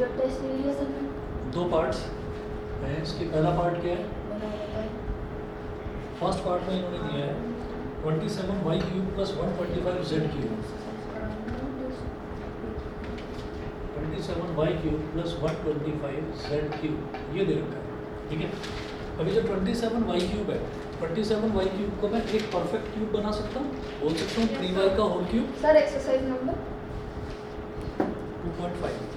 जो टेस्ट ले लिया सर ने, दो पार्ट्स हैं इसके। पहला पार्ट क्या है? फर्स्ट पार्ट में इन्होंने दिया है 27y cube plus 125z cube. 27y cube plus 125z cube ये दे रखा है, ठीक है। अभी जो 27y क्यूब है, 27y क्यूब को मैं एक परफेक्ट क्यूब बना सकता हूँ, बोल सकता हूँ 3y का whole cube sir exercise number 2.5।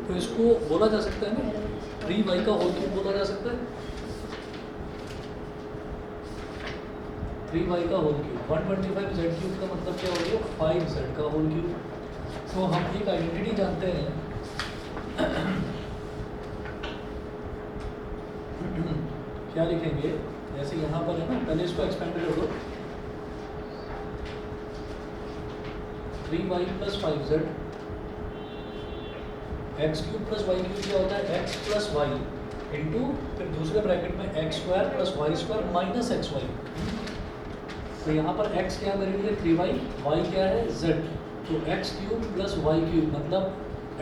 तो इसको बोला जा सकता है ना 3y का होल क्यूब बोला जा सकता है। 3y का होल क्यूब 125z क्यूब का मतलब क्या हो गया 5z का होल क्यूब। तो हम एक आइडेंटिटी जानते हैं क्या लिखेंगे, जैसे यहाँ पर है ना, पहले इसको एक्सपेंड कर दो 3y plus 5z x cube plus Y cube क्या होता है एक्स प्लस वाई इंटू फिर दूसरे ब्रैकेट में x square plus Y square minus x Y. तो यहाँ पर x क्या है मेरे लिए 3y, y क्या है z। तो x cube plus Y cube मतलब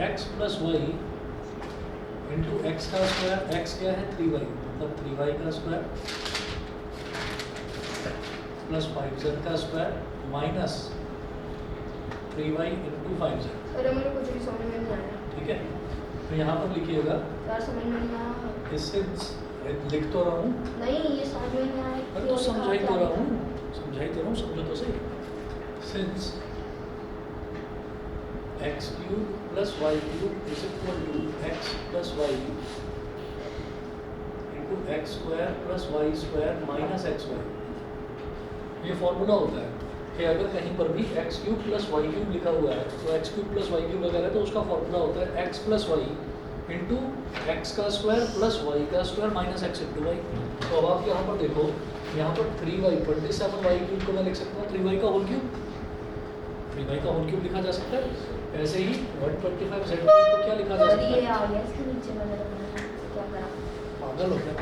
x plus y into x का स्क्वायर, x क्या है 3y मतलब 3y का स्क्वायर प्लस 5z का square minus 3y into 5z। अरे मुझे कुछ भी समझ में नहीं आया। ठीक है, तो यहाँ पर लिखिएगा, यार समझ में नहीं आया। इससे लिख तो रहा हूँ, नहीं ये समझ में नहीं आया। अरे तो समझाई तो रहा हूँ, समझाई तो रहा हूँ, समझो तो सही। Since x cube plus Y cube is equal to x plus y into x square plus Y square minus x y. ये फॉर्मूला होता है कि अगर कहीं पर भी x cube plus Y cube लिखा हुआ है तो x cube plus Y cube वगैरह, तो उसका फॉर्मूला होता है x plus y into x का स्क्वायर प्लस वाई का square minus x into y. तो अब आप यहाँ पर देखो, यहाँ पर 3y 27y क्यूब को मैं लिख सकता हूँ 3y का होल क्यूब, 3y का होल क्यूब लिखा जा सकता है। ऐसे ही 125z क्यूब को क्या लिखा जा सकता है? ये आ गया इसके नीचे मैंने क्या करा? पागल हो गया,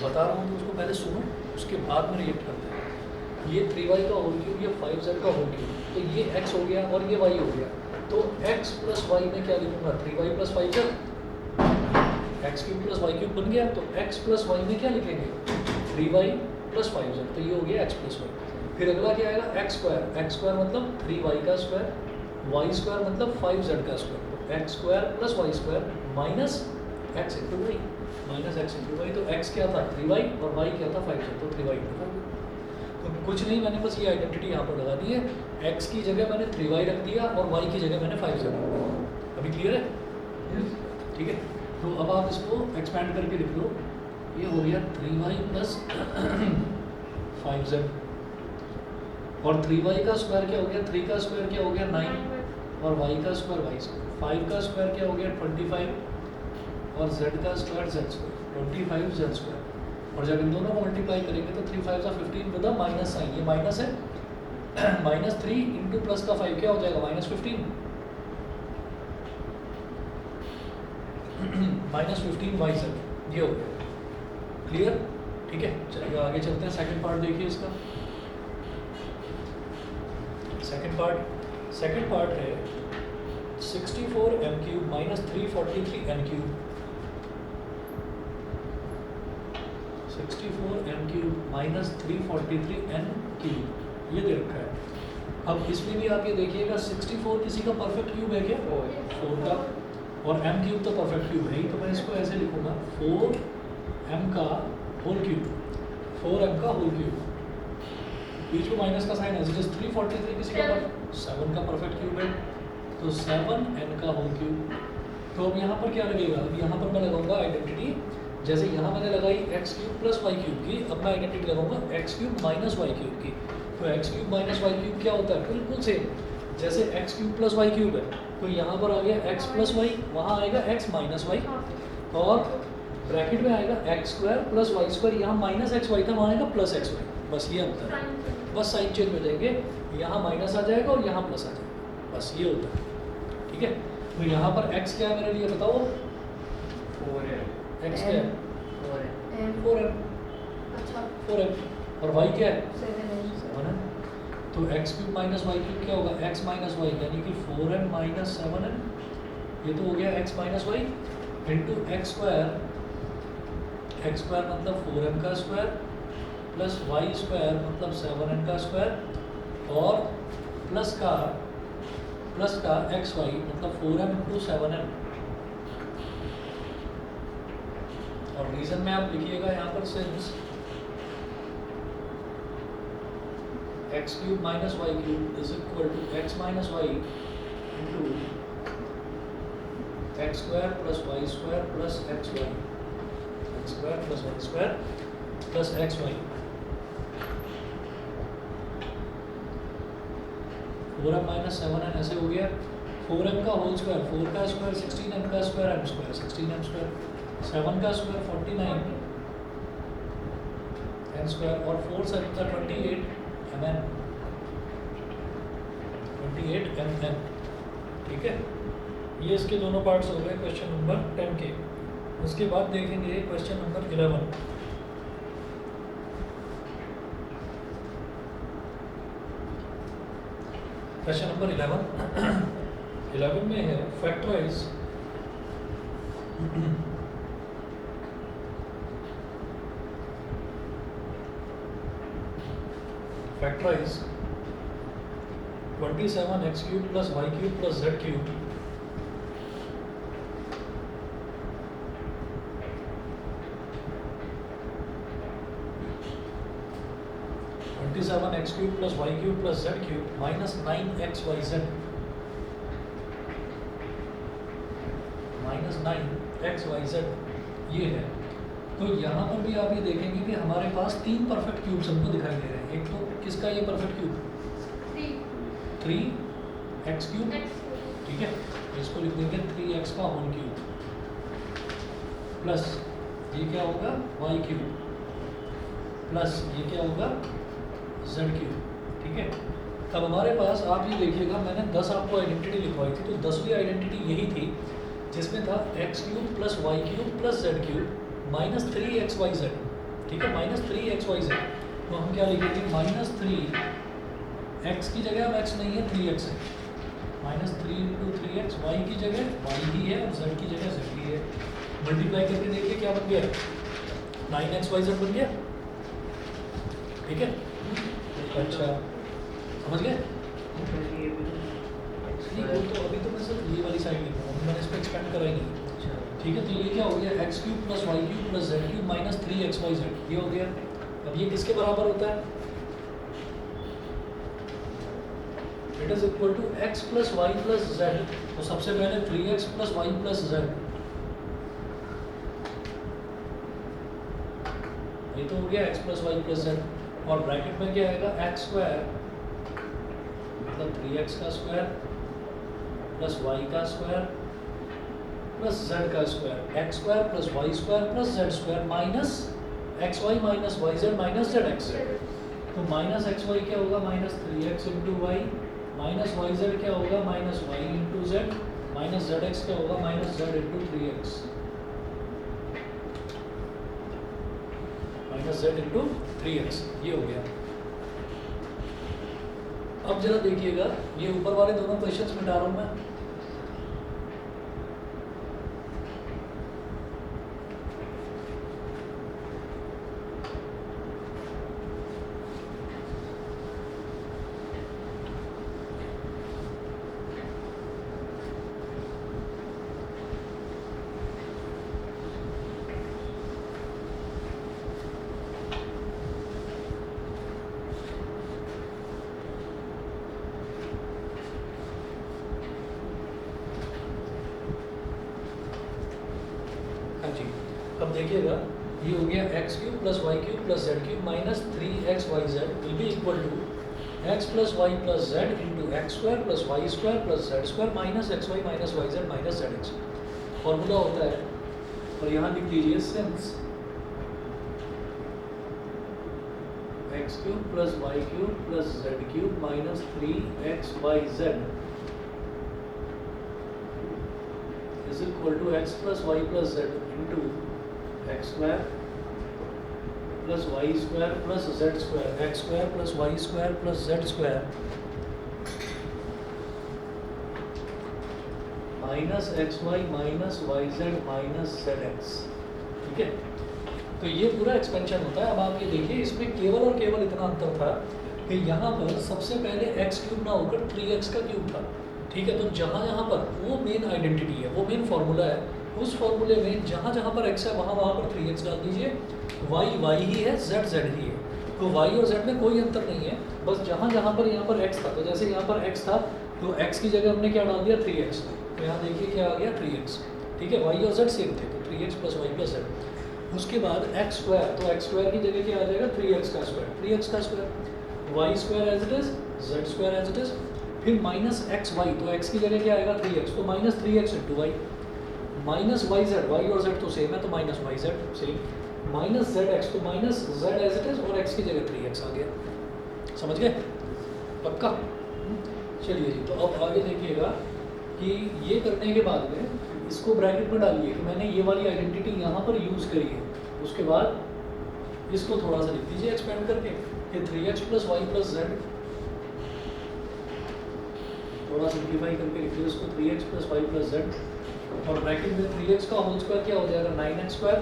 बता रहा हूँ तो उसको पहले सुनो, उसके बाद में रिएक्ट करते हैं। ये 3y का होल क्यूब, ये 5z का होल क्यूब, तो ये x हो गया और ये y हो गया। तो x प्लस वाई में क्या लिखूंगा 3y plus 5z, x cube plus Y cube बन गया। तो x प्लस वाई में क्या लिखेंगे 3y प्लस 5z, तो ये हो गया x प्लस वाई। फिर अगला क्या आएगा एक्स स्क्वायर मतलब 3y का स्क्वायर, वाई स्क्वायर मतलब 5z का स्क्वायर। तो x square plus Y square minus x into Y, minus x into y. तो x क्या था 3y और y क्या था 5z, तो 3y इंटू 5। तो कुछ नहीं, मैंने बस ये आइडेंटिटी यहाँ पर लगा दी है, x की जगह मैंने 3y रख दिया और y की जगह मैंने 5z रख दिया। अभी क्लियर है? ठीक है, तो अब आप इसको एक्सपैंड करके लिख लो, ये हो गया 3y प्लस 5z और 3y का स्क्वायर क्या हो गया, 3 का स्क्वायर क्या हो गया 9 और y का स्क्वायर y स्क्वायर, 5 का स्क्वायर क्या हो गया 25 और z का square z square 25 z square. और जब इन दोनों को मल्टीप्लाई करेंगे तो 3 5 15 विद माइनस साइन, ये माइनस है माइनस 3 इंटू प्लस का 5 क्या हो जाएगा माइनस 15 माइनस 15 वाई सेवन, ये हो गया। क्लियर? ठीक है, चलिए आगे चलते हैं। सेकंड पार्ट देखिए इसका। सेकंड पार्ट है 64 m cube minus 343 n cube. 64 m cube minus 343 n cube ये दे रखा है। अब इसमें भी आप ये देखिएगा 64 किसी का परफेक्ट क्यूब है क्या 4 का, और m क्यूब तो परफेक्ट क्यूब है ही, तो मैं इसको ऐसे लिखूंगा 4m का होल क्यूब, 4m का होल क्यूब, बीच में माइनस का साइन है। 343 किसी का 7 का परफेक्ट क्यूब है, तो 7n का होल क्यूब। तो अब यहाँ पर क्या लगेगा, अब यहाँ पर मैं लगाऊंगा आइडेंटिटी, जैसे यहाँ मैंने लगाई x cube plus Y cube की, अब मैं आइडेंटिटी लगाऊंगा x cube minus y cube की। तो x cube minus y cube क्या होता है, बिल्कुल सेम जैसे x cube plus Y cube है, तो यहाँ पर आ गया एक्स प्लस वाई, वहाँ आएगा एक्स माइनस वाई, और ब्रैकेट में आएगा x square plus Y square, यहाँ माइनस एक्स वाई था वहाँ आएगा प्लस एक्स वाई, बस ये अंतर है। बस साइन चेंज हो जाएंगे, यहाँ माइनस आ जाएगा और यहाँ प्लस आ जाएगा, बस ये होता है। ठीक है, तो यहाँ पर x क्या है मेरे लिए बताओ, 4m, x क्या है 4m, अच्छा 4m, और y क्या है 7 1 है। तो x cube minus y cube क्या होगा x माइनस वाई, यानी कि 4m माइनस 7m ये तो हो गया x minus y into x square मतलब 4m का स्क्वायर प्लस वाई स्क्वायर मतलब 7n का स्क्वायर और प्लस का एक्स वाई मतलब 4m इंटू 7m। और रीजन में आप लिखिएगा यहाँ पर since x cube minus y cube is equal to x minus y into x square plus Y square plus x y, x square plus Y square plus x y. 4m minus 7n ऐसे हो गया। 4m का whole square 4 का square 16m का square m square 16m square 7 का square 49 n square और 4 7 का 28 mn 28 mn। ठीक है, ये इसके दोनों पार्ट्स हो गए क्वेश्चन नंबर 10 के। उसके बाद देखेंगे क्वेश्चन नंबर 11। क्वेश्चन नंबर 11 में है factorise factorise 27x cube plus Y cube plus Z cube x cube plus Y cube plus Z cube minus 9xyz minus 9xyz ये है। तो यहाँ पर भी आप ये देखेंगे कि हमारे पास 3 परफेक्ट क्यूब्स हमको दिखाई दे रहे हैं। एक तो किसका ये परफेक्ट क्यूब 3x क्यूब, ठीक है, इसको लिख देंगे 3x का होल क्यूब प्लस ये क्या होगा y क्यूब प्लस ये क्या होगा z क्यूब। ठीक है, अब हमारे पास आप ये देखिएगा मैंने 10 आपको आइडेंटिटी लिखवाई थी, तो 10वीं आइडेंटिटी यही थी जिसमें था x cube plus Y cube plus Z cube minus 3xyz। ठीक है, माइनस 3xyz। तो हम क्या लिखेंगे माइनस 3x की जगह अब x नहीं है 3x है, माइनस 3 इंटू 3x वाई की जगह y ही है और z की जगह z ही है। मल्टीप्लाई करके देखिए क्या बन गया 9xyz बन गया। ठीक है, अच्छा समझ गए। ठीक है, तो अभी तो मैं सिर्फ ये वाली साइड लिख रहा हूँ, मैंने इस पर एक्सपेंड करा ही नहीं। ठीक है, तो ये क्या हो गया x cube plus Y cube plus Z cube minus 3xyz ये हो गया। अब ये किसके बराबर होता है, it is equal to x plus Y plus z. तो सबसे पहले 3x plus Y plus Z, ये तो हो गया x plus Y plus z. और ब्रैकेट में क्या आएगा एक्स स्क्वायर मतलब 3x का स्क्वायर प्लस y का स्क्वायर प्लस z का square, x square plus Y square plus Z square minus x Y minus Y Z minus Z x. तो minus x y क्या होगा minus 3x into Y minus Y z क्या होगा minus y into z minus Z x क्या होगा minus Z into 3x minus Z into 3x ये हो गया। अब जरा देखिएगा ये ऊपर वाले दोनों क्वेश्चंस मिटा रहा हूं मैं। अब देखिएगा ये हो गया x cube plus Y cube plus Z cube minus 3xyz will be equal to x plus Y plus Z into x square plus Y square plus Z square minus x Y minus Y Z minus Z x. Formula होता है और यहाँ लिख लीजिए since x cube plus Y cube plus Z cube minus 3xyz is equal to x plus y plus z into x square plus y square plus z square, x square plus y square plus z square minus x Y minus Y Z minus Z x, ठीक है। तो ये पूरा expansion होता है। अब आप ये देखिए, इसमें केवल और केवल इतना अंतर था कि यहाँ पर सबसे पहले एक्स क्यूब ना होकर 3x का क्यूब था, ठीक है। तो जहाँ जहाँ पर वो मेन आइडेंटिटी है, वो मेन फार्मूला है, उस फार्मूले में जहाँ जहाँ पर x है वहाँ वहाँ पर 3x डाल दीजिए, y ही है, z ही है। तो y और z में कोई अंतर नहीं है, बस जहाँ जहाँ पर यहाँ पर x था, तो जैसे यहाँ पर x था तो x की जगह हमने क्या डाल दिया 3x, तो यहाँ देखिए क्या आ गया 3x, ठीक है। y और z सेम थे, तो 3x plus Y plus Z. उसके बाद एक्स स्क्वायर, तो एक्स स्क्वायर की जगह क्या आ जाएगा 3x का square, Y square as it is, Z square as it is. फिर माइनस एक्स वाई, तो x की जगह क्या आएगा 3x, तो minus 3x into Y, minus Y Z, Y और जेड तो सेम है तो minus Y Z same, minus Z x, तो minus Z as it is और x की जगह 3x आ गया। समझ गए? पक्का? चलिए जी, तो अब आगे देखिएगा कि ये करने के बाद में इसको ब्रैकेट में डालिए कि मैंने ये वाली आइडेंटिटी यहाँ पर यूज़ करी है। उसके बाद इसको थोड़ा सा लिख दीजिए एक्सपेंड करके कि 3x plus Y plus z, थोड़ा सिंप्लीफाई करके लिख दीजिए इसको 3x plus Y plus z, और ब्रैकेट में 3x का होल स्क्वायर क्या हो जाएगा 9x square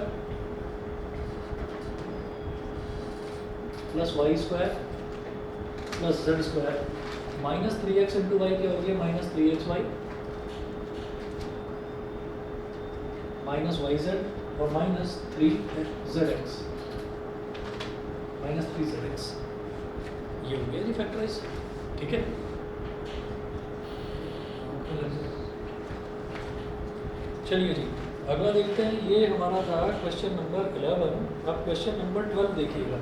plus Y square plus Z square, minus 3x into y क्या हो गया minus 3x y minus Y z और माइनस 3zx माइनस 3zx, ये हो गया जी फैक्टराइज, ठीक है। चलिए जी, अगला देखते हैं। ये हमारा था क्वेश्चन नंबर 11। अब क्वेश्चन नंबर 12 देखिएगा।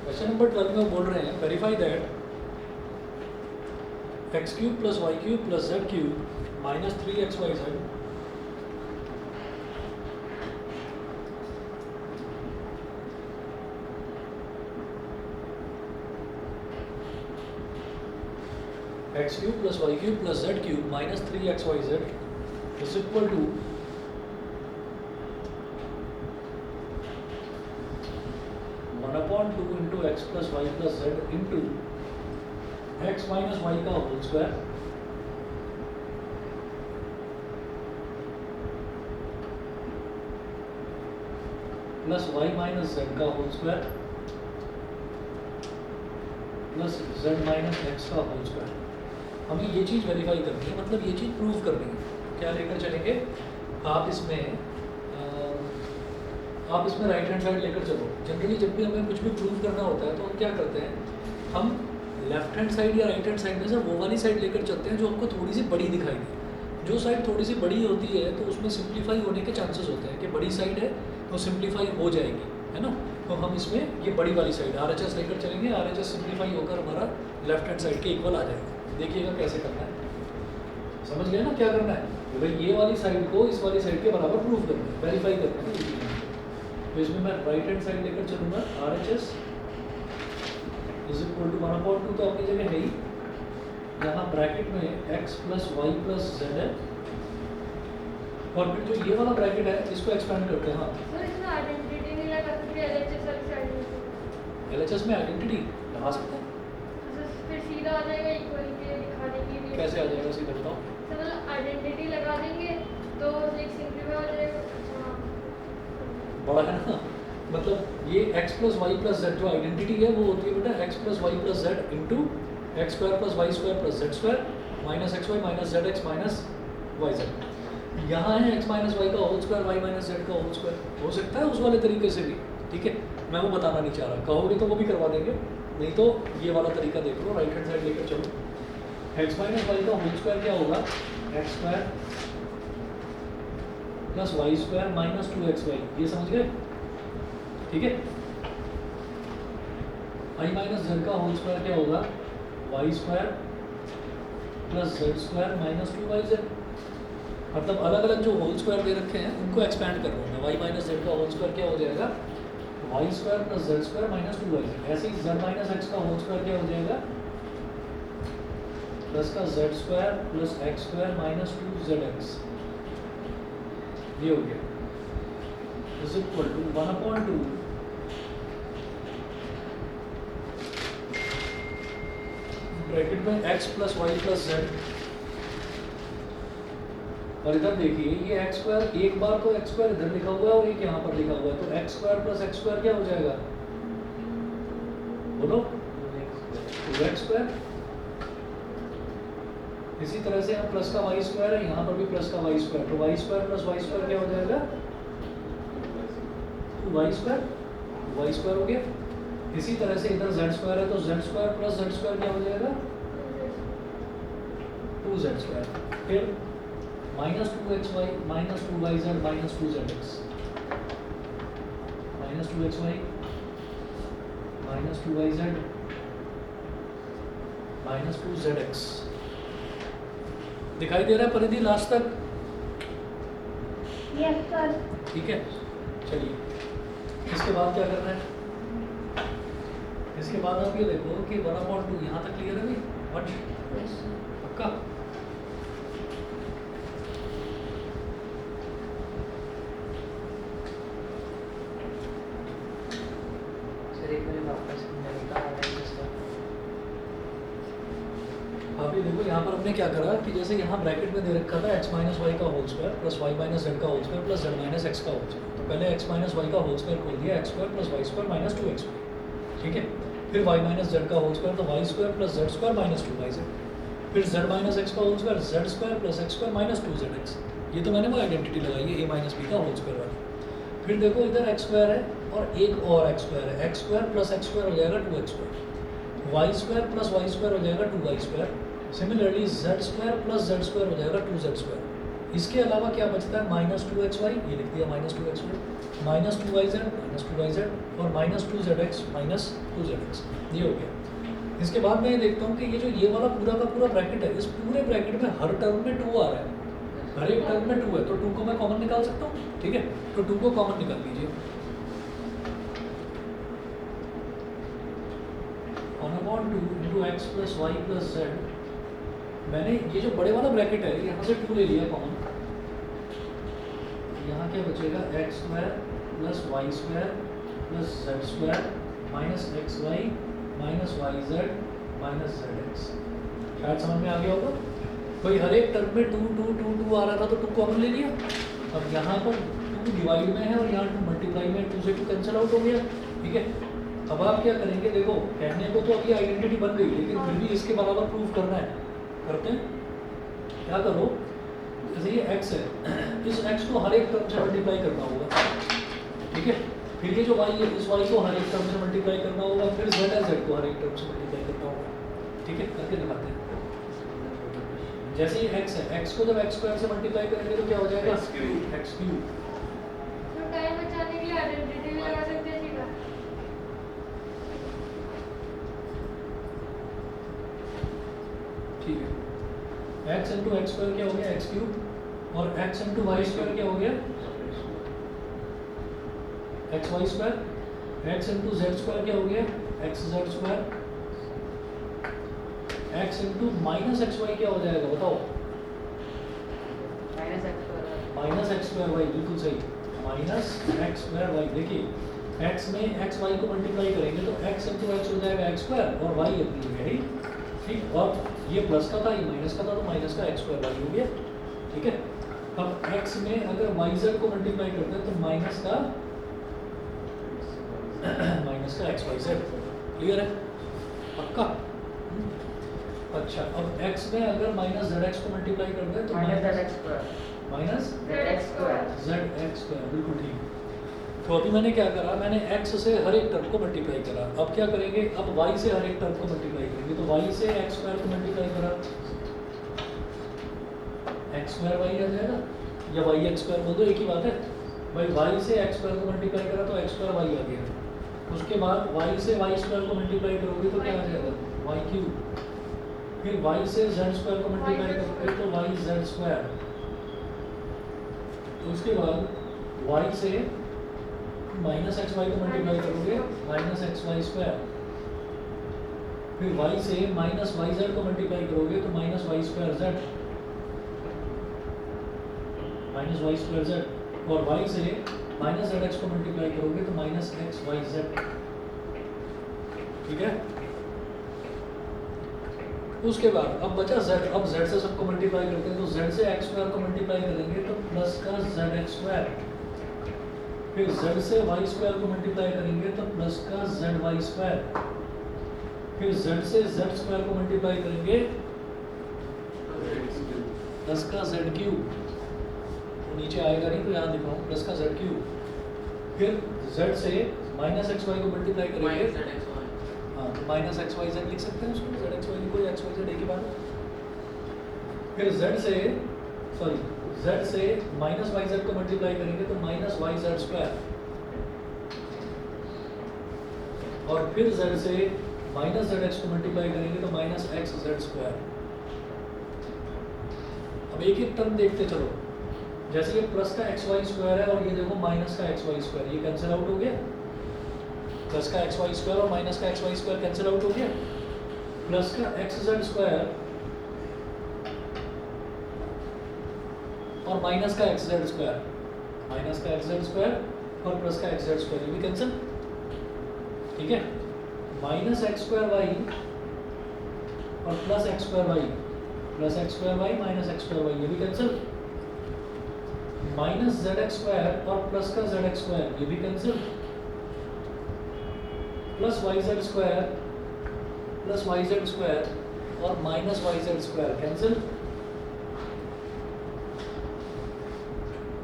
क्वेश्चन नंबर 12 में बोल रहे हैं verify that X cube plus Y cube plus Z cube minus 3xyz X cube plus Y cube plus Z cube minus 3xyz is equal to 1/2 into X plus Y plus Z into X minus Y का whole square plus Y minus Z का whole square plus Z minus x का whole square. हमें ये चीज़ verify करनी है, मतलब ये चीज़ prove करनी है। क्या लेकर चलेंगे आप इसमें राइट हैंड साइड लेकर चलो। जनरली जब भी हमें कुछ भी प्रूव करना होता है तो हम क्या करते हैं, हम लेफ्ट हैंड साइड या राइट हैंड साइड में से वो वाली साइड लेकर चलते हैं जो हमको थोड़ी सी बड़ी दिखाई दे। जो साइड थोड़ी सी बड़ी होती है तो उसमें सिंप्लीफाई होने के चांसेस होते हैं कि बड़ी साइड है तो सिंप्लीफाई हो जाएगी, है ना। तो हम इसमें ये बड़ी वाली साइड RHS लेकर चलेंगे, RHS सिंप्लीफाई होकर हमारा लेफ्ट हैंड साइड के इक्वल आ जाएगा। देखिएगा कैसे करना है, समझ गए ना क्या करना है। तो भाई ये वाली साइड को इस वाली साइड के बराबर प्रूव करना है, वेरीफाई करना है। तो इसमें मैं राइट हैंड साइड लेकर चलूँगा, RHS इज इक्वल टू 1/2 तो अपनी जगह है ही, यहाँ ब्रैकेट में x plus Y plus z है, और फिर जो ये वाला ब्रैकेट है इसको एक्सपेंड करते हैं। हाँ सर, इसमें आइडेंटिटी नहीं लगा सकते, LHS वाली साइड में। LHS में आइडेंटिटी लगा सकते हैं, फिर सीधा आ जाएगा इक्वलिटी दिखाने के लिए। कैसे आ जाएगा सीधा बताओ। सर मतलब आइडेंटिटी लगा देंगे तो एक सिंपलीफाई हो जाएगा। अच्छा, बड़ा है ना, मतलब ये x plus Y plus z जो आइडेंटिटी है वो होती है बेटा x plus Y plus Z into x square plus Y square plus Z square minus x Y minus Z x minus Y z. यहाँ है x माइनस वाई का whole square y minus Z का whole square. हो सकता है उस वाले तरीके से भी, ठीक है, मैं वो बताना नहीं चाह रहा। कहोगे तो वो भी करवा देंगे, नहीं तो ये वाला तरीका देख लो, राइट हैंड साइड लेकर चलो। एक्स माइनस वाई का होल स्क्वायर क्या होगा, x square plus Y square minus 2xy, ये समझ गए, ठीक है। आई माइनस जेड का होल स्क्वायर क्या होगा, y square plus Z square minus 2yz। मतलब अलग अलग जो होल स्क्वायर दे रखे हैं उनको एक्सपैंड कर रहा हूँ मैं। वाई माइनस जेड का होल स्क्वायर क्या हो जाएगा, y square plus Z square minus 2yz। ऐसे ही जेड माइनस एक्स का होल स्क्वायर क्या हो जाएगा, प्लस का z square plus x square minus 2zx, ये हो गया। इज इक्वल टू 1/2 ब्रैकेट में x plus Y plus z, और इधर देखिए ये एक्स स्क्वायर, एक बार तो एक्स स्क्वायर इधर लिखा हुआ है और एक यहाँ पर लिखा हुआ है, तो x square plus x square क्या हो जाएगा, बोलो, 2x स्क्वायर। इसी तरह से यहाँ प्लस का वाई स्क्वायर है, यहाँ पर भी प्लस का वाई स्क्वायर, तो Y square plus Y square क्या हो जाएगा, 2y स्क्वायर, वाई स्क्वायर हो गया। इसी तरह से इधर z स्क्वायर है, तो z square plus z square क्या हो जाएगा, 2z स्क्वायर। फिर minus 2xy minus 2yz minus 2zx, minus 2xy minus 2yz minus 2zx। दिखाई दे रहा है परिधि लास्ट तक? Yes sir. ठीक है, चलिए इसके बाद क्या करना है, इसके बाद आप ये देखो कि 1/2 यहाँ तक क्लियर है भाई, यस सर। पक्का? सर एक बार वापस समझाइएगा आप ये देखो यहाँ पर हमने क्या करा कि जैसे यहाँ ब्रैकेट में दे रखा था x माइनस वाई का whole square plus Y minus Z का whole square plus Z minus x का होल स्क्वायर, तो पहले x माइनस वाई का होल स्क्वायर खोल दिया, X square plus Y square minus 2x, ठीक है। फिर y माइनस जेड का होल स्क्वायर, तो Y square plus Z square minus 2yz, फिर z माइनस एक्स का whole square, Z square plus x square minus 2zx। ये तो मैंने वो आइडेंटिटी लगाई है a माइनस बी का होल स्क्वायर वाली। फिर देखो इधर एक्स स्क्वायर है और एक और एक्स स्क्वायर है, x square plus x square हो जाएगा 2x square, Y square plus Y square हो जाएगा 2y square, similarly z square plus z square हो जाएगा 2z स्क्वायर। इसके अलावा क्या बचता है, माइनस 2xy, ये लिख दिया minus 2xy, minus 2yz minus 2yz और माइनस 2zx माइनस 2zx, ये हो गया। इसके बाद मैं ये देखता हूँ कि ये जो ये वाला पूरा का पूरा ब्रैकेट है, इस पूरे ब्रैकेट में हर टर्म में 2 आ रहा है, हर एक टर्म में 2 है, तो 2 को मैं कॉमन निकाल सकता हूँ, ठीक है। तो 2 को कॉमन निकाल लीजिए, 1/2 into x plus Y plus z. मैंने ये जो बड़े वाला ब्रैकेट है यहाँ से 2 ले लिया कॉमन, यहाँ क्या बचेगा, x square plus Y square plus Z square minus x Y minus Y Z minus Z x. शायद समझ में आ गया होगा। कोई हर एक टर्म में 2 आ रहा था तो 2 कॉमन ले लिया। अब यहाँ पर 2 डिवाइड में है और यहाँ 2 मल्टीप्लाई में, 2 से 2 कैंसिल आउट हो गया, ठीक है। अब आप क्या करेंगे, देखो कहने को तो अभी आइडेंटिटी बन गई, लेकिन फिर भी इसके बराबर प्रूफ करना है, करते हैं। क्या करो, जैसे ये x है, इस x को हर एक टर्म से मल्टीप्लाई करना होगा, ठीक है। फिर ये जो y है, इस y को हर एक टर्म से मल्टीप्लाई करना होगा, फिर z है, z को हर एक टर्म से मल्टीप्लाई करना होगा, ठीक है। करके दिखाते हैं। जैसे ये x है, x को जब x स्क्वायर से मल्टीप्लाई करेंगे तो क्या हो जाएगा, x क्यूब। तो टाइम बचाने के लिए आइडेंटिटी भी लगा सकते हैं सीधा। ठीक है, x इंटू एक्स स्क्वायर क्या हो गया, एक्स क्यूब, और x इंटू वाई स्क्वायर क्या हो गया, x y square, x into z square क्या हो गया, x z square, x into minus x y क्या हो जाएगा बताओ, माइनस एक्स स्क्वायर वाई, बिल्कुल सही, माइनस एक्स स्क्वायर वाई। देखिए x में एक्स वाई को मल्टीप्लाई करेंगे तो x इंटू एक्स हो जाएगा एक्स स्क्वायर और y अपनी जगह ही, ठीक। और ये प्लस का था, ये माइनस का था, तो माइनस का एक्स स्क्वायर वाई हो गया, ठीक है। अब x में अगर वाई जेड को मल्टीप्लाई करते हैं तो माइनस का एक्स वाई जेड, क्लियर है, पक्का। अच्छा, अब x में अगर माइनस जेड एक्स को मल्टीप्लाई करते हैं तो माइनस जेड एक्स स्क्वायर, बिल्कुल ठीक। तो अभी मैंने क्या करा, मैंने x से हर एक टर्म को मल्टीप्लाई करा। अब क्या करेंगे, अब y से हर एक टर्म को मल्टीप्लाई करेंगे, तो y से एक्स स्क्वायर को मल्टीप्लाई करा, एक्स स्क्वायर वाई आ जाएगा, या वाई एक्स स्क्वायर बोल दो, एक ही बात है भाई। y से एक्स स्क्वायर को मल्टीप्लाई करा तो एक्स स्क्वायर वाई आ गया। उसके बाद y से वाई स्क्वायर को मल्टीप्लाई करोगे तो क्या आ जाएगा, वाई क्यूब। फिर y से जेड स्क्वायर को मल्टीप्लाई करोगे तो वाई जेड स्क्वायर। उसके बाद y से माइनस एक्स वाई को मल्टीप्लाई करोगे, माइनस एक्स वाई स्क्वायर। फिर y से माइनस वाई जेड को मल्टीप्लाई करोगे तो minus Y square z, minus Y square Z. और y से माइनस जेड एक्स को मल्टीप्लाई करोगे तो माइनस एक्स वाई जेड, ठीक है। उसके बाद अब बचा z, अब z से सबको मल्टीप्लाई करते हैं तो z से x स्क्वायर को मल्टीप्लाई करेंगे तो प्लस का z एक्स स्क्वायर, फिर z से y स्क्वायर को मल्टीप्लाई करेंगे तो प्लस का z वाई स्क्वायर, फिर z से z स्क्वायर को मल्टीप्लाई करेंगे प्लस का z क्यूब, तो नीचे आएगा नहीं तो यहाँ दिखाऊँ प्लस का z क्यूब, फिर z से माइनस एक्स वाई को मल्टीप्लाई करेंगे, हाँ तो माइनस एक्स वाई जेड लिख सकते हैं उसको, जेड एक्स वाई लिखो, एक्स वाई जेड एक ही बात है। फिर z से सॉरी z से माइनस वाई जेड को मल्टीप्लाई करेंगे तो माइनस वाई जेड स्क्वायर, और फिर z से माइनस जेड एक्स को मल्टीप्लाई करेंगे तो माइनस एक्स जेड स्क्वायर। अब एक एक टर्म देखते चलो, जैसे ये प्लस का एक्स वाई स्क्वायर है और ये देखो माइनस का एक्स वाई स्क्वायर, ये कैंसिल आउट हो गया, प्लस का एक्स वाई स्क्वायर और माइनस का x y square cancel out हो गया, प्लस का एक्स जेड स्क्वायर और माइनस का एक्स जेड स्क्वायर, माइनस का एक्स जेड स्क्वायर और प्लस का एक्स जेड स्क्वायर, ये भी कैंसिल, ठीक है। माइनस एक्स स्क्वायर वाई और plus x square y, plus x square y minus x square Y, ये भी cancel. Minus Z X square और प्लस का जेड एक्स स्क्वायर, ये भी cancel. Plus Y Z square plus Y Z square और minus Y Z square cancel,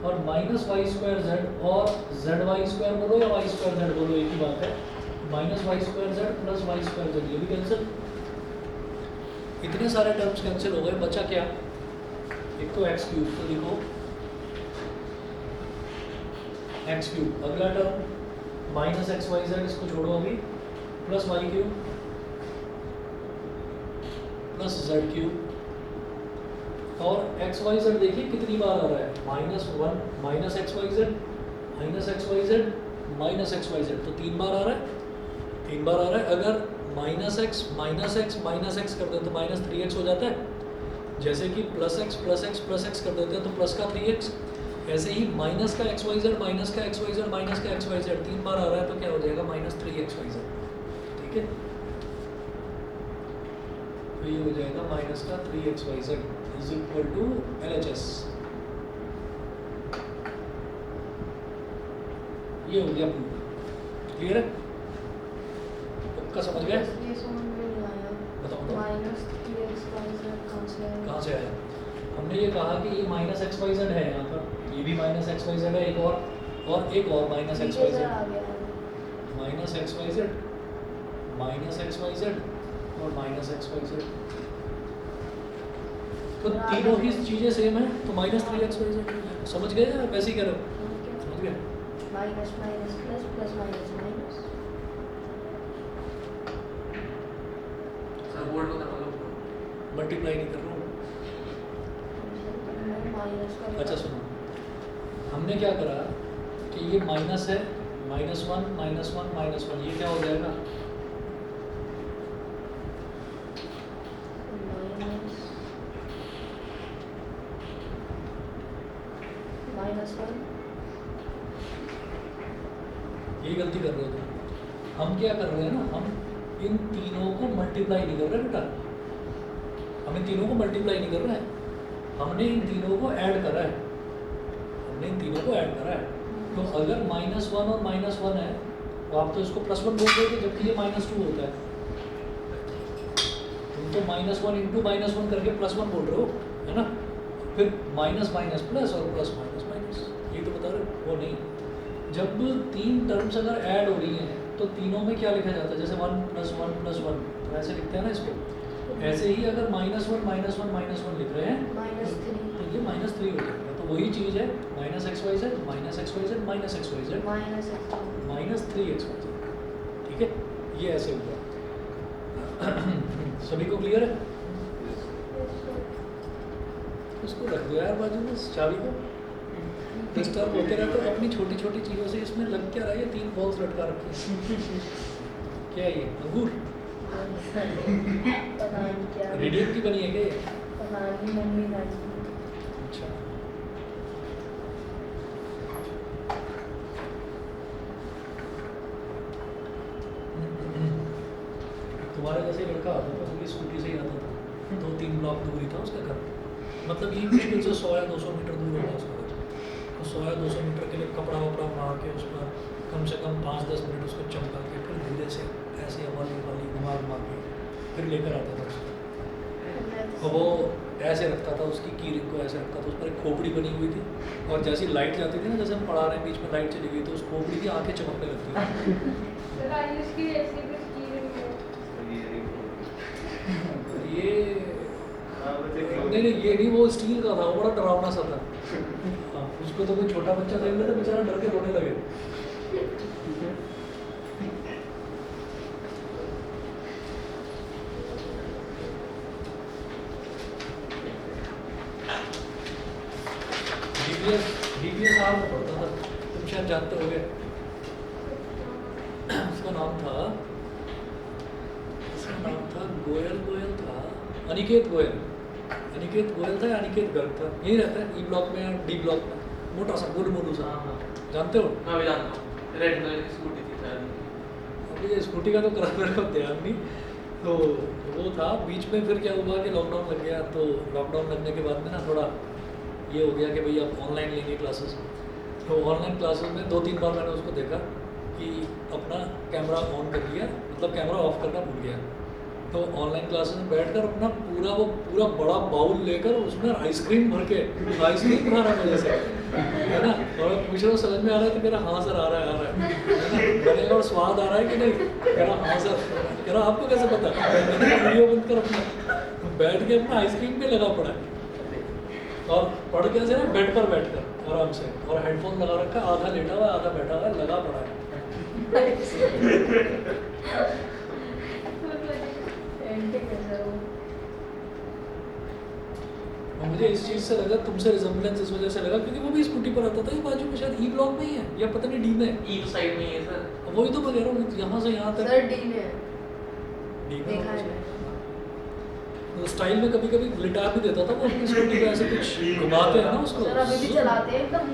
और minus Y square Z और Z Y square बोलो या वाई स्क्वायर जेड बोलो एक ही बात है, minus Y square z plus Y square z, ये भी कैंसिल। इतने सारे टर्म्स कैंसिल हो गए, बचा क्या, एक तो एक्स क्यूब, तो लिखो एक्स क्यूब, अगला term minus x y z, इसको छोड़ो अभी, plus Y cube plus Z cube, और एक्स वाई जेड देखिए कितनी बार आ रहा है, minus one minus x y Z minus x y Z minus x y z, तो 3 बार आ रहा है, 3 बार आ रहा है। अगर माइनस एक्स कर दें तो माइनस 3x हो जाता है, जैसे कि प्लस एक्स कर देते हैं तो प्लस का 3x, ऐसे ही माइनस का एक्स वाई जेड माइनस का एक्स वाई जेड माइनस का एक्स वाई जेड 3 बार आ रहा है तो क्या हो जाएगा, माइनस 3x वाई जेड, ठीक है। तो ये हो जाएगा माइनस का 3x y z is equal to LHS, ये हो गया प्रूफ, क्लियर है, पक्का समझ गए, ये समझ में नहीं आया, बताओ माइनस 3x वाई जेड कहाँ से आया। हमने ये कहा कि ये माइनस एक्स वाई जेड है यहाँ पर, ये भी माइनस एक्स वाई जेड है, एक और माइनस एक्स वाई जेड, आ गया, minus x y Z minus x y z और माइनस एक्स वाई जेड, तो तीनों ही चीज़ें सेम है, तो माइनस 3x वाई जेड, समझ गए या वैसे ही करो, समझ गए, minus minus plus plus minus minus, sir board को दबा लो, मल्टीप्लाई नहीं कर रहा हूँ। माइनस का, अच्छा सुनो, हमने क्या करा कि ये माइनस है, माइनस वन, ये क्या हो जाएगा, माइनस 1, ये गलती कर रहे हो तुम। हम क्या कर रहे हैं ना, हम इन तीनों को मल्टीप्लाई नहीं कर रहे बेटा, हम इन तीनों को मल्टीप्लाई नहीं कर रहे हैं, हमने इन तीनों को ऐड करा है, तो अगर माइनस 1 और माइनस 1 है तो आप तो इसको प्लस 1 बोल रहे थे, जबकि ये माइनस 2 होता है, तुम तो माइनस 1 इंटू माइनस 1 करके प्लस 1 बोल रहे हो, है ना, फिर माइनस माइनस प्लस और प्लस माइनस माइनस, ये तो बता रहे हो, वो नहीं। जब 3 टर्म्स अगर ऐड हो रही हैं तो तीनों में क्या लिखा जाता है, जैसे 1 + 1 + 1 तो ऐसे लिखते हैं ना इसको, ऐसे ही अगर -1 लिख रहे हैं माइनस 3, तो ये -3 हो जाएगा, तो वही चीज़ है minus x y Z minus x y Z minus x y Z minus x, minus 3x y z, ठीक है, ये ऐसे हुआ। सभी को क्लियर है, इसको रख दो यार बाजू में चाबी को, डिस्टर्ब होते रहते हो अपनी छोटी छोटी चीज़ों से, इसमें लग क्या रहा है, ये 3 बॉल्स लटका रखी है, क्या है ये अंगूर, पता नहीं क्या, रेडियम की बनी है क्या ये, पता नहीं मम्मी का, अच्छा तुम्हारे जैसे लड़का आता था वो भी स्कूटी से ही आता था, 2-3 ब्लॉक दूर ही था उसका घर, मतलब ये मुश्किल से 100 या 200 मीटर दूर होगा उसका घर। तो 100 या 200 मीटर के लिए कपड़ा वपड़ा मार के उस पर कम से कम 5-10 मिनट उसको चमका के फिर धीरे से ऐसे हवाली वाली घुमा घुमा के फिर लेकर आता था उसको। तो वो ऐसे रखता था, उसकी की रिंग को ऐसे रखता था, उस पर एक खोपड़ी बनी हुई थी और जैसी लाइट जाती थी ना, जैसे हम पढ़ा रहे हैं बीच में लाइट चली गई तो उस खोपड़ी की आंखें चमकने लगती थी। सर आयुष की ऐसी कुछ की नहीं है। ये नहीं नहीं, ये नहीं, वो स्टील का था, वो बड़ा डरावना सा था। हाँ, उसको तो कोई छोटा बच्चा देख ले तो बेचारा डर के रोने लगे। डीपीएस आर में पढ़ता था, तुम शायद जानते होगे। उसका नाम था गोयल था, अनिकेत गोयल था या अनिकेत गर्ग था, यही रहता है ई ब्लॉक में या डी ब्लॉक में, मोटा सा गोलू मोलू सा। हाँ। जानते हो? मैं भी जानता हूँ, रेड कलर की स्कूटी थी शायद। अभी ये स्कूटी का तो करा मेरे को ध्यान नहीं, तो वो था। बीच में फिर क्या हुआ कि लॉकडाउन लग गया, तो लॉकडाउन लगने के बाद में ना थोड़ा ये हो गया कि भाई अब ऑनलाइन लेंगे क्लासेस। तो ऑनलाइन क्लासेस में 2-3 बार मैंने उसको देखा कि अपना कैमरा ऑन कर लिया, मतलब कैमरा ऑफ करना भूल गया। तो ऑनलाइन क्लासेस में बैठकर अपना पूरा बड़ा बाउल लेकर उसमें आइसक्रीम भर के आइसक्रीम खा रहा मेरे से, है ना। और पूछ रहा हूँ समझ में आ रहा है, तो मेरा हाँ सर आ रहा है, है ना, बनेगा और स्वाद आ रहा है कि नहीं, कह रहा हाँ सर, कह रहा आपको कैसे पता, मैंने वीडियो बंद कर अपना बैठ के अपना आइसक्रीम पे लगा पड़ा है और पढ़ कैसे ना बेड पर बैठकर आराम से, और हेडफोन लगा रखा, आधा लेटा हुआ आधा बैठा हुआ लगा पड़ा है। और मुझे इस चीज़ से लगा, तुमसे रिजम्बलेंस इस वजह से लगा क्योंकि वो भी स्कूटी पर आता था, ये बाजू में शायद ई ब्लॉक में ही है या पता नहीं डी में, ई साइड में ही है सर। वही तो मैं कह रहा हूँ, यहाँ से यहाँ तक सर डी में डी में देखा है। तो स्टाइल में कभी कभी लिटा भी देता था वो अपनी स्कूटी को, ऐसे कुछ घुमाते हैं ना उसको। सर अभी भी चलाते हैं, एकदम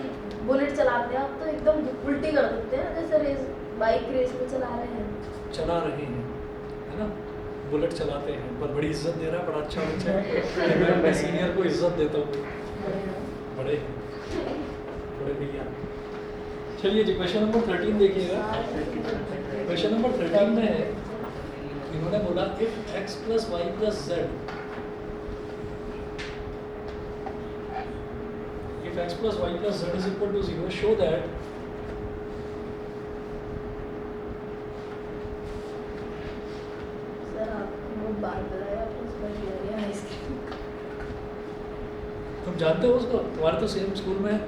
बुलेट चलाते हैं आप तो एकदम उल्टी कर देते हैं, जैसे रेस बाइक रेस में चला रहे हैं। है ना, बुलेट चलाते हैं, पर बड़ी इज्जत दे रहा है, बड़ा अच्छा बच्चा है। मैं सीनियर को इज्जत देता हूँ, बड़े भैया। चलिए जी, क्वेश्चन नंबर 13 देखिएगा। क्वेश्चन नंबर 13 में है, इन्होंने बोला if x + y + z, if x + y + z is equal to 0, show that sir आपको वो बात बताया, आपको समझ नहीं आ रही है आइसक्रीम। तुम जानते हो उसको, तुम्हारे तो सेम स्कूल में है।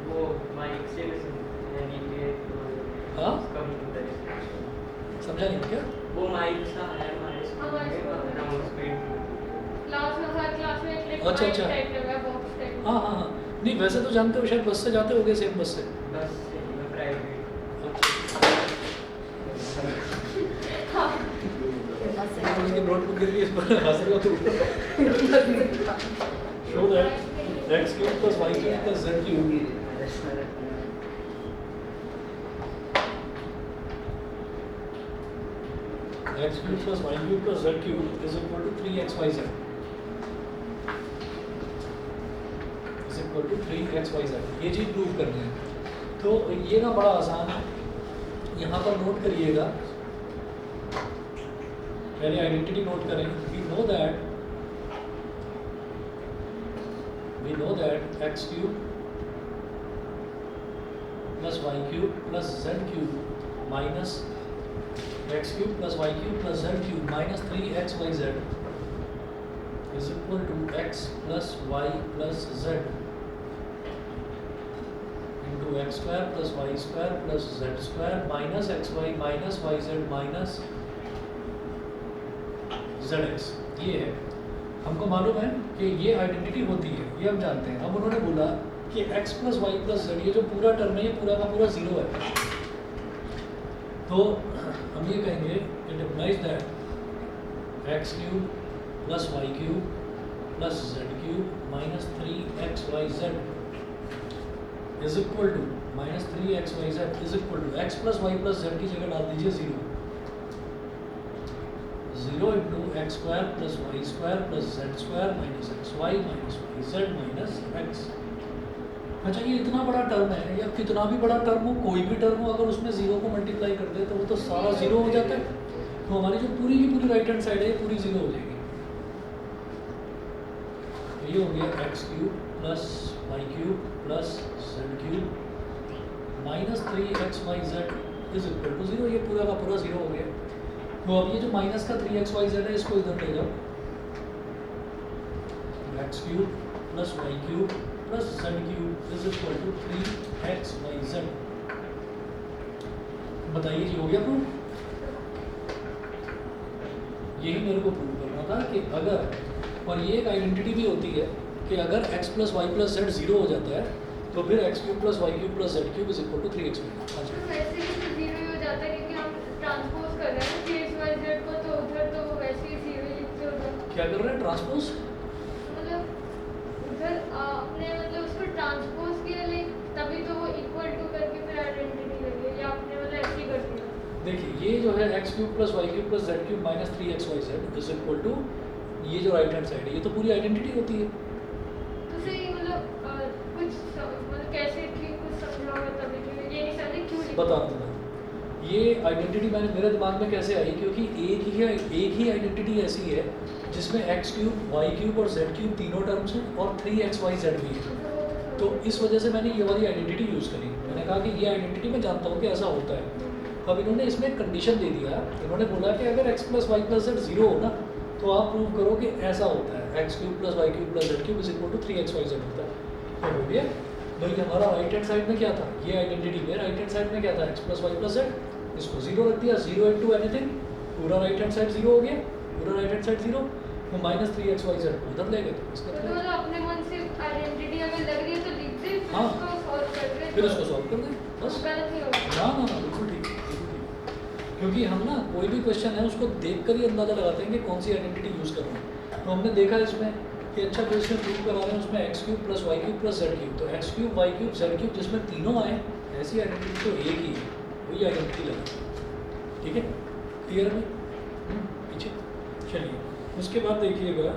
वो माइक से यानी कि हाँ? उसका भी होता है। समझा नहीं क्या? वो माइक सा है हमारे स्कूल में, हम उसमें क्लास में हर क्लास में एक अच्छा, अच्छा। टाइप लगा बॉक्स टाइप। हाँ हाँ हाँ, नहीं वैसे तो जानते हो, शायद बस से जाते होगे, सेम बस से। बस से मैं प्राइवेट। उसकी नोटबुक गिर गई, इस पर हंस रहे हो तुम। Show that x³ + y³ + z³ x³ + y³ + z³ is equal to 3xyz is equal to 3xyz। ये चीज प्रूव करनी है। तो ये ना बड़ा आसान है, यहाँ पर नोट करिएगा, पहले आइडेंटिटी नोट करें। we know that x³ + y³ + z³ minus x³ + y³ + z³ minus 3xyz is equal to x + y + z into x² + y² + z² minus xy minus yz minus zx। ये है, हमको मालूम है कि ये आइडेंटिटी होती है, ये हम जानते हैं। अब उन्होंने बोला कि x + y + z, ये जो पूरा टर्म है ये पूरा का पूरा 0 है। तो हम ये कहेंगे it implies that x³ + y³ + z³ minus 3xyz is equal to minus 3xyz is equal to x + y + z की जगह डाल दीजिए 0। 0 into x square plus Y square plus Z square minus x Y minus Y Z minus x. अच्छा ये इतना बड़ा term है या कितना भी बड़ा टर्म हो, कोई भी टर्म हो, अगर उसमें 0 को मल्टीप्लाई कर दे तो वो तो सारा 0 हो जाता है। तो हमारी जो पूरी की पूरी राइट हैंड साइड है ये पूरी 0 हो जाएगी। तो ये हो गया x cube plus Y cube plus Z cube minus 3xyz is equal to 0। ये पूरा का पूरा 0 हो गया। तो अब ये जो माइनस का 3xyz है इसको इधर ले जाओ, x cube plus Y cube plus Z cube is equal to 3xyz। बताइए जी हो गया प्रूफ? यही मेरे को प्रूव करना था कि अगर, और ये एक आइडेंटिटी भी होती है कि अगर x plus Y plus z 0 हो जाता है तो फिर x cube plus Y cube plus Z cube is equal to 3x। तो वैसे भी तो जीरो ही हो जाता है क्योंकि हम ट्रांसपोज कर रहे हैं 3xyz को, तो उधर तो वैसे ही जीरो ही लिखते उधर। क्या कर रहे हैं ट्रांसपोज? मतलब उधर आपने मतलब उसको ट्रांसपोज किया, लेकिन तभी तो वो इक्वल टू करके फिर आइडेंटिटी लगी, या आपने मतलब ऐसे ही कर दिया। देखिए ये जो है x cube plus Y cube plus Z cube minus 3xyz is equal to ये जो राइट हैंड साइड है ये तो पूरी आइडेंटिटी होती है। तो सही मतलब मतलब कैसे ठीक कुछ समझा होगा तभी, क्यों ये नहीं समझे क्यों लिखा? बता दूँ ये आइडेंटिटी मैंने मेरे दिमाग में कैसे आई, क्योंकि एक ही आइडेंटिटी ऐसी है जिसमें एक्स क्यूब वाई क्यूब और जेड क्यूब तीनों टर्म्स हैं और 3xyz भी है। तो इस वजह से मैंने ये वाली आइडेंटिटी यूज़ करी। मैंने कहा कि ये आइडेंटिटी मैं जानता हूँ कि ऐसा होता है। अब इन्होंने इसमें एक कंडीशन दे दिया, इन्होंने बोला कि अगर x plus Y plus z 0 हो ना तो आप प्रूव करो कि ऐसा होता है, x cube plus Y cube plus Z cube is equal to 3xyz होता है। तो हो गया भाई। हमारा राइट हैंड साइड में क्या था, ये आइडेंटिटी में राइट हैंड साइड में क्या था, x plus Y plus z, इसको 0 रख दिया, 0 इंटू एनीथिंग, पूरा राइट हैंड साइड 0 हो गया, पूरा राइट हैंड साइड 0, तो माइनस 3xyz को उधर ले गए। तो इसका तो मतलब अपने मन से आइडेंटिटी अगर लग रही है तो लिख दे, फिर हाँ। उसको सॉल्व कर दे, फिर उसको सॉल्व कर दें बस। गलत नहीं होगा। ना ना ना बिल्कुल ठीक, बिल्कुल ठीक। क्योंकि हम ना कोई भी क्वेश्चन है उसको देख कर ही अंदाज़ा लगाते हैं कि कौन सी आइडेंटिटी यूज़ कर रहे हैं। तो हमने देखा इसमें कि अच्छा जो इसमें प्रूव करा रहे हैं उसमें X cube plus Y cube plus Z cube, तो x cube Y cube Z cube जिसमें तीनों आए ऐसी आइडेंटिटी तो एक ही है, वही आइडेंटिटी लगा। ठीक है, क्लियर है? पीछे चलिए उसके बाद देखिएगा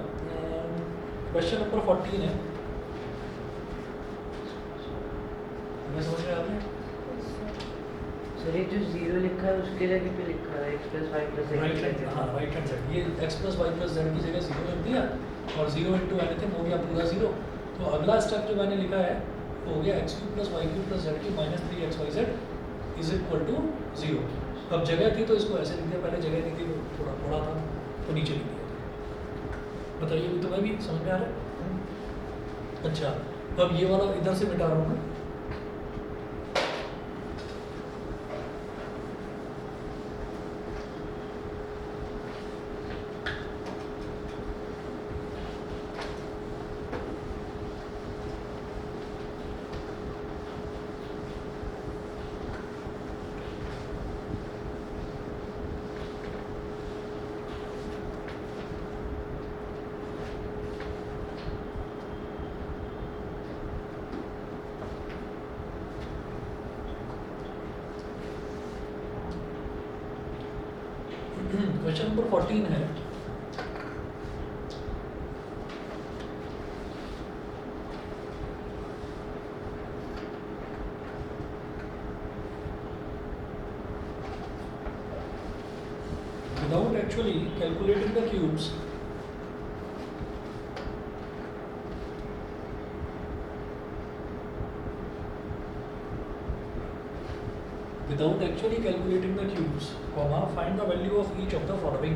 क्वेश्चन नंबर 14 है। हमें समझ में आपने सर ये जो जीरो लिखा है उसके जगह पे लिखा है x plus Y plus right hand, हाँ राइट हैंड साइड, ये x plus Y plus z की जगह 0 लिख दिया और 0 इंटू एनीथिंग हो गया पूरा 0। तो अगला स्टेप जो मैंने लिखा है वो हो गया x cube plus Y cube plus Z cube minus 3xyz is equal to 0। अब जगह थी तो इसको ऐसे लिख दिया, पहले जगह नहीं थी तो थोड़ा बड़ा था तो नीचे लिख दिया। बताइए अभी तुम्हें भी समझ में आ रहा है? अच्छा अब ये वाला इधर से मिटा रहा हूँ मैं। क्वेश्चन नंबर 14 है। Without actually calculating the cubes, comma, find the value of each of the following.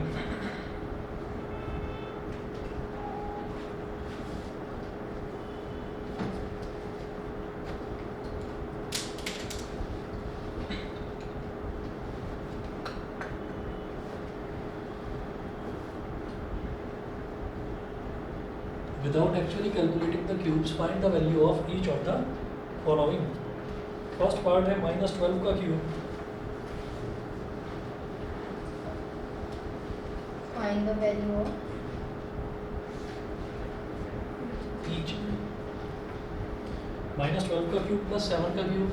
Without actually calculating the cubes, find the value of each of the following. First part है -12 का cube, Find the value of each, -12 का cube plus 7 का cube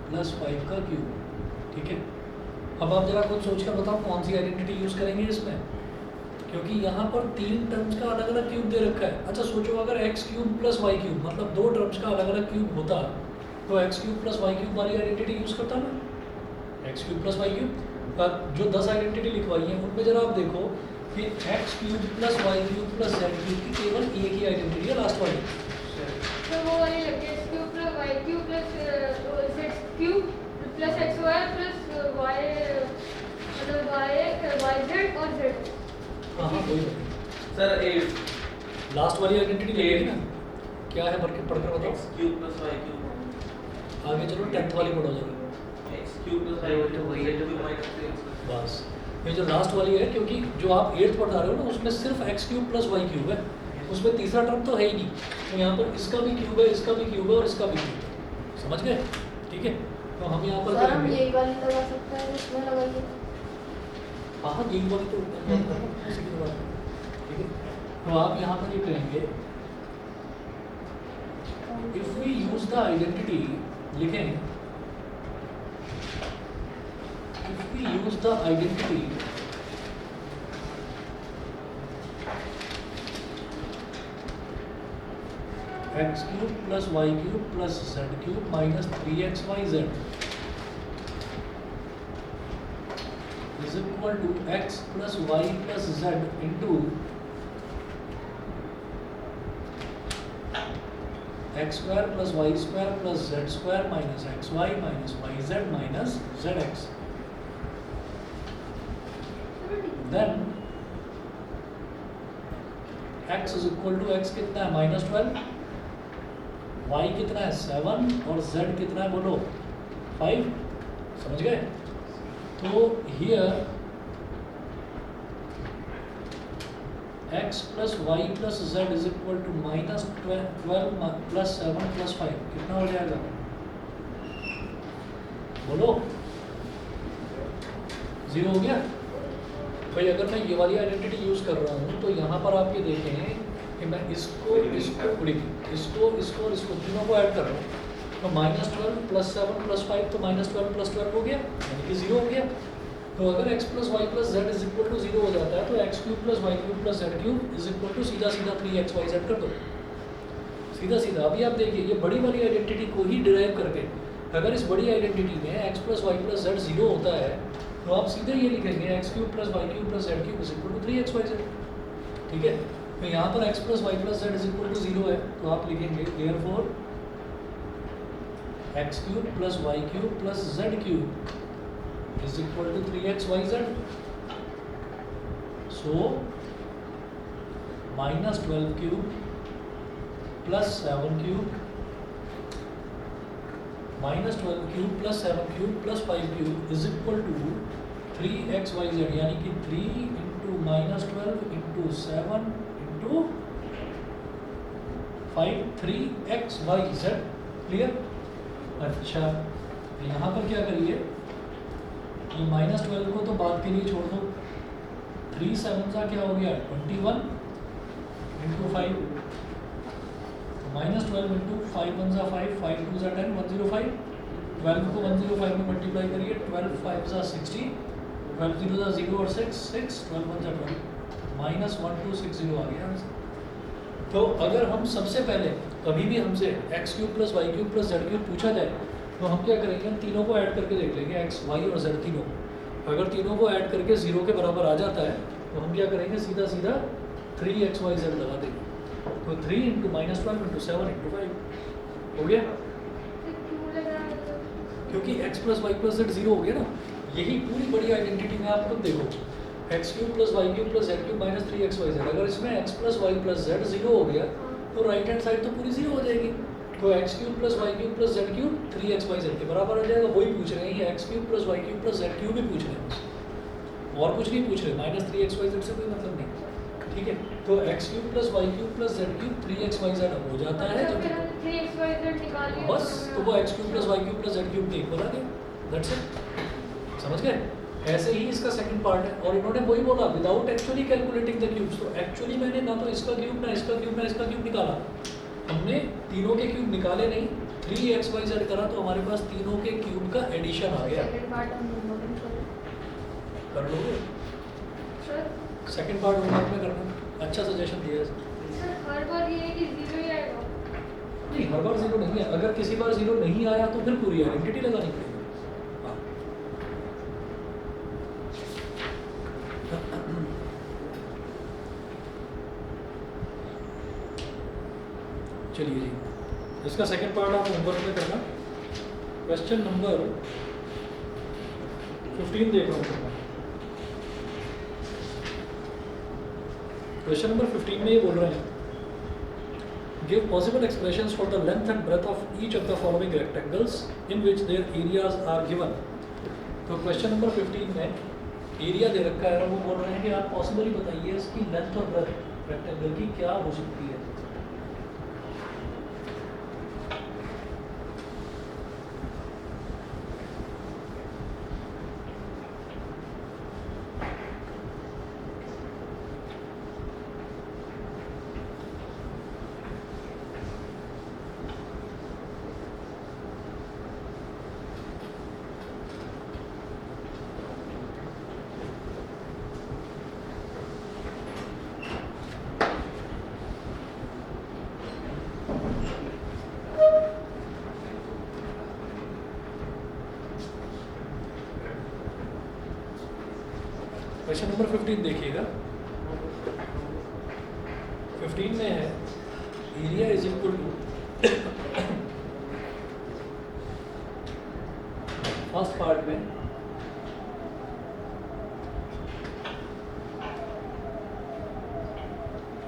plus 5 का cube. ठीक है, अब आप जरा खुद सोच कर बताओ कौन सी आइडेंटिटी यूज़ करेंगे इसमें, क्योंकि यहाँ पर 3 टर्म्स का अलग अलग क्यूब दे रखा है। अच्छा सोचो अगर x cube plus Y cube मतलब 2 टर्म्स का अलग अलग क्यूब होता तो x cube plus Y cube वाली आइडेंटिटी यूज़ करता ना, x cube plus Y cube. अब जो 10 आइडेंटिटी लिखवाई है उनमें जरा आप देखो कि x cube plus Y cube plus Z cube की केवल एक ही आइडेंटिटी है लास्ट वाली। तो वो वाली लगे x cube plus Y cube plus Z cube plus x y plus y मतलब वाई जेड और जेड। हाँ हाँ वही सर ए लास्ट वाली आइडेंटिटी लगेगी ना, क्या है पढ़कर बताओ। X cube plus Y cube आगे चलो 10th वाली पढ़ो जरा। एक्स क्यूब प्लस वाई तो वही है जो माइनस 3x। बस ये जो लास्ट वाली है, क्योंकि जो आप 8th पढ़ा रहे हो ना उसमें सिर्फ x cube plus Y cube है, उसमें तीसरा टर्म तो है ही नहीं। तो यहाँ पर इसका भी क्यूब है, इसका भी क्यूब है और इसका भी क्यूब है, समझ गए? ठीक है, तो हम यहाँ पर सर हम करेंगे। यही वाली लगा सकते हैं, इसमें लगाइए। हाँ हाँ यही वाली तो उसी की बात है। ठीक है, तो आप यहाँ पर ये करेंगे if we use the identity, लिखें if we use the identity X cube plus Y cube plus Z cube minus 3xyz is equal to x plus Y plus Z into x square plus Y square plus Z square minus x Y minus Y Z minus Z X. Then x is equal to X कितना है -12, y कितना है 7 और z कितना है बोलो 5। समझ गए? तो here x plus Y plus z is equal to -12 plus 7 plus 5 कितना हो जाएगा बोलो? 0 हो गया भाई। अगर मैं ये वाली आइडेंटिटी यूज़ कर रहा हूँ तो यहाँ पर आप ये देखें कि मैं इसको इसको और इसको तीनों को ऐड कर रहा हूँ, तो -12 प्लस 7 प्लस 5 तो -12 प्लस 12 हो गया, यानी कि 0 हो गया। तो अगर x plus Y plus z is equal to 0 हो जाता है तो x cube plus Y cube plus Z cube is equal to सीधा सीधा 3xyz कर दो, सीधा सीधा। अभी आप देखिए ये बड़ी वाली आइडेंटिटी को ही डिराइव करके अगर इस बड़ी आइडेंटिटी में x plus Y plus z 0 होता है तो आप सीधे ये लिखेंगे x cube plus Y cube plus Z cube is equal to 3xyz। ठीक है, तो यहाँ पर x plus Y plus z is equal to 0 है तो आप लिखेंगे therefore x cube plus Y cube plus Z cube is equal to 3xyz. So -12 cube plus 7 cube -12 cube plus 7 cube plus 5 cube is equal to 3xyz, यानी कि 3 into -12 into 7 into 5 3xyz। Clear? अच्छा यहाँ पर क्या करिए, ये -12 को तो बाद के लिए छोड़ दो, 3 7 का क्या हो गया 21 into 5, -12 into 5 1 जा 5 5 2 जा 10 105, 12 को 105 में मल्टीप्लाई करिए, 12 5 जा 60, 12 0 जा 0 और 6 6 12 1 जा 12 -1260 आ गया आंसर। तो अगर हम सबसे पहले कभी भी हमसे x cube plus Y cube plus Z cube पूछा जाए तो हम क्या करेंगे, हम तीनों को ऐड करके देख लेंगे x y और z तीनों। अगर तीनों को ऐड करके 0 के बराबर आ जाता है तो हम क्या करेंगे, सीधा सीधा 3xyz लगा देंगे। तो 3 into -12 into 7 into 5 हो गया, क्यों लगा रहे हो? क्योंकि x plus Y plus z 0 हो गया ना। यही पूरी बड़ी आइडेंटिटी में आप खुद देखो, x cube plus Y cube plus Z cube minus 3xyz। अगर इसमें x plus Y plus z 0 हो गया तो राइट हैंड साइड तो पूरी 0 हो जाएगी। तो x cube plus Y cube plus Z cube 3xyz के बराबर आ जाएगा। वही पूछ रहे हैं, ये X cube plus Y cube plus Z cube ही पूछ रहे हैं, और कुछ नहीं पूछ रहे। -3xyz से कोई मतलब नहीं। ठीक है, तो x cube plus Y cube plus Z cube 3xyz हो जाता है जब 3xyz निकालिए बस, तो वो x cube plus Y cube plus Z cube एक बना गया, दैट्स इट। समझ गए? ऐसे ही इसका सेकंड पार्ट है, और इन्होंने वही बोला without actually calculating the cubes. तो एक्चुअली मैंने ना तो इसका क्यूब ना इसका क्यूब ना इसका क्यूब निकाला, हमने तीनों के क्यूब निकाले नहीं, 3xyz करा तो हमारे पास तीनों के क्यूब का एडिशन आ गया। सेकंड पार्ट हम इम्पोर्टेंट करें। कर लोगे? सर सेकंड पार्ट होमवर्क में करना। अच्छा सजेशन दिया है सर। सर हर बार ये है कि जीरो ही आएगा। नहीं, हर बार जीरो नहीं है। अगर किसी बार जीरो नहीं आया तो फिर पूरी आइडेंटिटी लगानी पड़ेगी। हाँ। चलिए जी, इसका सेकंड पार्ट आप होमवर्क में करना। क्वेश्चन नंबर 15 देख रहा हूँ। क्वेश्चन नंबर 15 में ये बोल रहे हैं, give possible expressions for the length and breadth of each of the following rectangles in which their areas are given. तो क्वेश्चन नंबर 15 में एरिया दे रखा है और वो बोल रहे हैं कि आप पॉसिबली बताइए इसकी लेंथ और ब्रेथ रेक्टेंगल की क्या हो सकती है। क्वेश्चन नंबर 15 देखिएगा। 15 में है area is equal to, first part में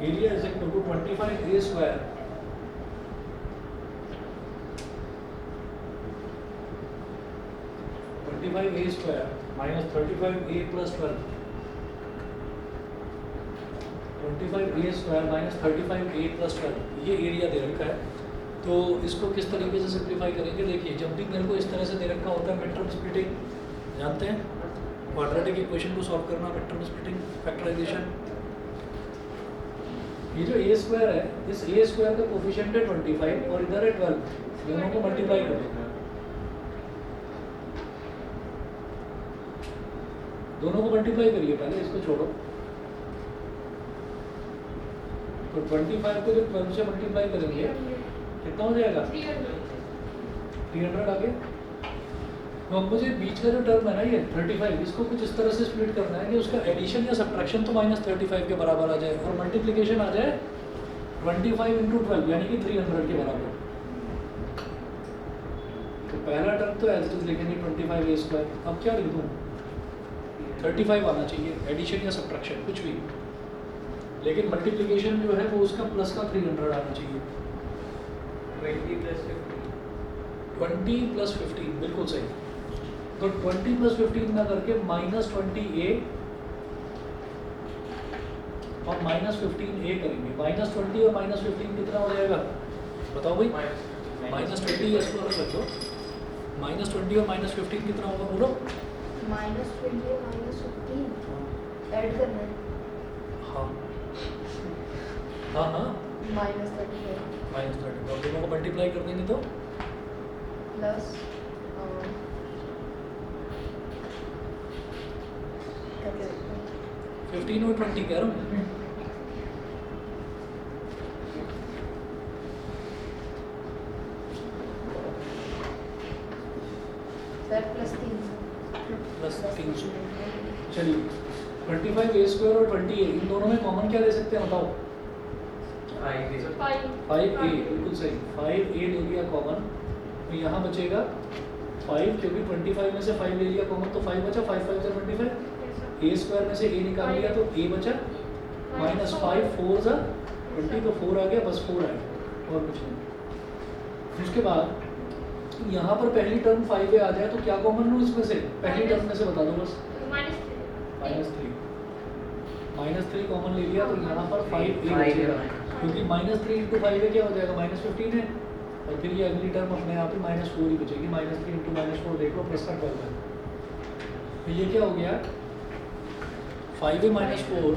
area is equal to 25a square minus 35a plus 12, 25a square minus 35a plus 12, ये एरिया दे रखा है। तो इसको किस तरीके से सिंप्लीफाई करेंगे? देखिए, जब भी मेरे को इस तरह से दे रखा होता है, मिड टर्म स्प्लिटिंग जानते हैं, क्वाड्रेटिक इक्वेशन को सॉल्व करना, मिड टर्म स्प्लिटिंग, फैक्टराइजेशन। ये जो a स्क्वायर है, इस a स्क्वायर का कोफिशिएंट है 25 और इधर है 12, दोनों को मल्टीप्लाई कर देना, दोनों को मल्टीप्लाई करिए, पहले इसको छोड़ो। तो 25 को जब 12 से मल्टीप्लाई करेंगे कितना हो जाएगा? 300 आगे। तो मुझे बीच का जो टर्म है ना ये 35, इसको कुछ इस तरह से स्प्लिट करना है कि उसका एडिशन या सब्ट्रैक्शन तो माइनस 35 के बराबर आ जाए और मल्टीप्लिकेशन आ जाए 25 इंटू 12 यानी कि 300 के बराबर। तो पहला टर्म तो एज इट इज लिखेंगे 25a स्क्वायर। अब क्या लिख दूँ? 35 आना चाहिए, एडिशन या सब्ट्रैक्शन कुछ भी, लेकिन मल्टीप्लिकेशन जो है वो उसका प्लस का 300 आना चाहिए। 20 प्लस 15, 20 प्लस 15 बिल्कुल सही। तो 20 प्लस 15 ना करके माइनस 20a और माइनस 15a करेंगे। माइनस 20 और माइनस 15 कितना हो जाएगा बताओ भाई? माइनस 20 इसको अलग रख दो। माइनस 20 और माइनस 15 कितना होगा बोलो? माइनस 20 और माइनस 15 ऐड करना है। हाँ हाँ हाँ, माइनस 35 माइनस 30 और दोनों को मल्टीप्लाई कर देंगे तो प्लस 15 और 20 कह रहा हूँ। Sir plus 300 plus 300। चलिए 25a स्क्वायर और 20a इन दोनों में कॉमन क्या ले सकते हैं बताओ? 5a बिल्कुल सही। 5a ले लिया कॉमन तो यहाँ बचेगा 5, क्योंकि 25 में से 5 ले लिया कॉमन तो 5 बचा। 5 5 से 25, a स्क्वायर में से a निकाल लिया तो a बचा, माइनस 5 4 जा 20 तो 4 आ गया, बस 4 आया और कुछ नहीं। उसके बाद यहाँ पर पहली टर्म 5a आ जाए तो क्या कॉमन लूँ इसमें से? पहली टर्म में से बता दो बस। -3 कॉमन ले लिया तो यहाँ पर 5a बचेगा, क्योंकि -3 इंटू 5a क्या हो जाएगा? -15 है। और फिर ये अगली टर्म अपने यहाँ पे -4 ही बचेगी। -3 इंटू -4 देख लो, प्लस का 12 है। तो ये क्या हो गया? 5a minus 4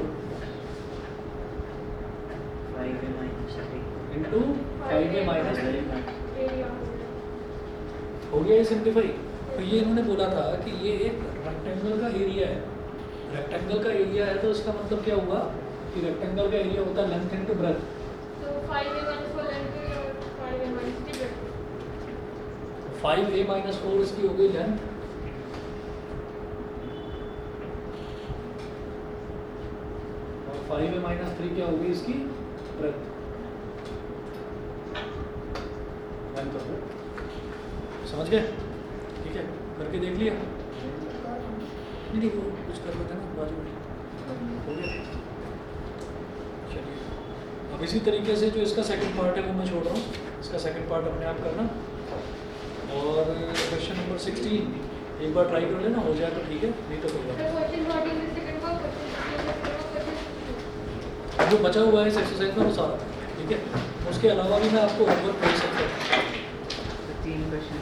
into 5a minus 3 हो गया ये सिंप्लीफाई। तो ये इन्होंने बोला था कि ये एक रेक्टेंगल का एरिया है रेक्टेंगल का एरिया है तो इसका मतलब क्या हुआ कि रेक्टेंगल का एरिया होता है लेंथ इनटू ब्रेथ। तो 5a minus 4 length और 5a minus 3 breadth. 5a minus 4 इसकी हो गई लेंथ, और 5a माइनस 3 क्या होगी इसकी ब्रेथ। लेंथ और ब्रेथ समझ गए? ठीक है, करके देख लिया? नहीं वो कुछ कर लेते ना बाजू में, हो गया। चलिए अब इसी तरीके से जो इसका सेकंड पार्ट है वो मैं छोड़ रहा हूँ, इसका सेकंड पार्ट अपने आप करना। और क्वेश्चन नंबर 16 एक बार ट्राई कर लेना, हो जाए तो ठीक है, नहीं तो कोई बात The question what is the second part? Question नहीं। जो बचा हुआ है इस एक्सरसाइज में वो सारा, ठीक है। उसके अलावा भी मैं आपको होमवर्क भेज सकता हूँ। तो 3 क्वेश्चन